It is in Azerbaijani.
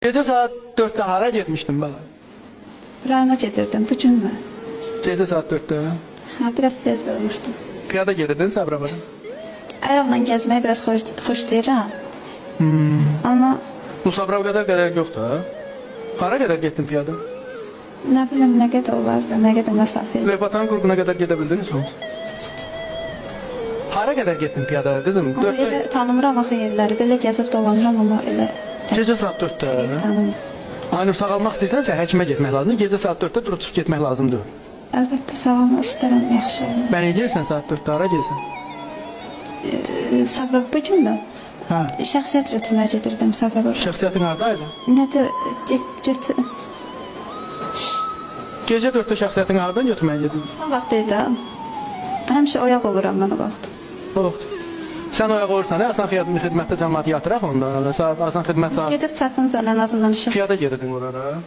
Gece saat 4'te hara getmişdin bana? Rayona gedirdim, bu gün mü? Gece saat 4'te. Ha, biraz tez durmuşdum. Piyada gedirdin Sabirabada. Ayaqla gəzməyi biraz xoşlayıram. Amma Bu Sabirabada qədər yoxdur ha? Hara qədər getdin piyada? nə bilim, nə qədər olardı, nə qədər məsafə. Vatan qurğuna qədər gedə bildiniz mi? Hara qədər getdin piyada qızım? Amma 4'te. elə tanımıram axı yerləri, belə gəzib dolanıram, amma elə Gece saat 4'te. tanımıram. Aynur sağalmaq istəyirsənsə həkimə getmək lazımdır. Gece saat 4'te durub çıxıb getmək lazımdır. Əlbəttə sağalmaq istərəm, yaxşı olur. Bən edirsən saat 4'te hara gelsən? Sabra bu gün mü? Hə. Şəxsiyyət götürməyə gedirdim Sabra. Şəxsiyyətin haradaydı? Nədir? Götür. Gece 4'te şəxsiyyətin haradan götürməyə gedirdin? O vaxt idi. Həmişə oyaq oluram mən o vaxt. O vaxt. Sən oyaq olursan, Asan xidmətdə cəmaatı yatıraq onda. Asan xidmət saat. Gedib çatınca ən azından işə Piyada gedirdin oraya.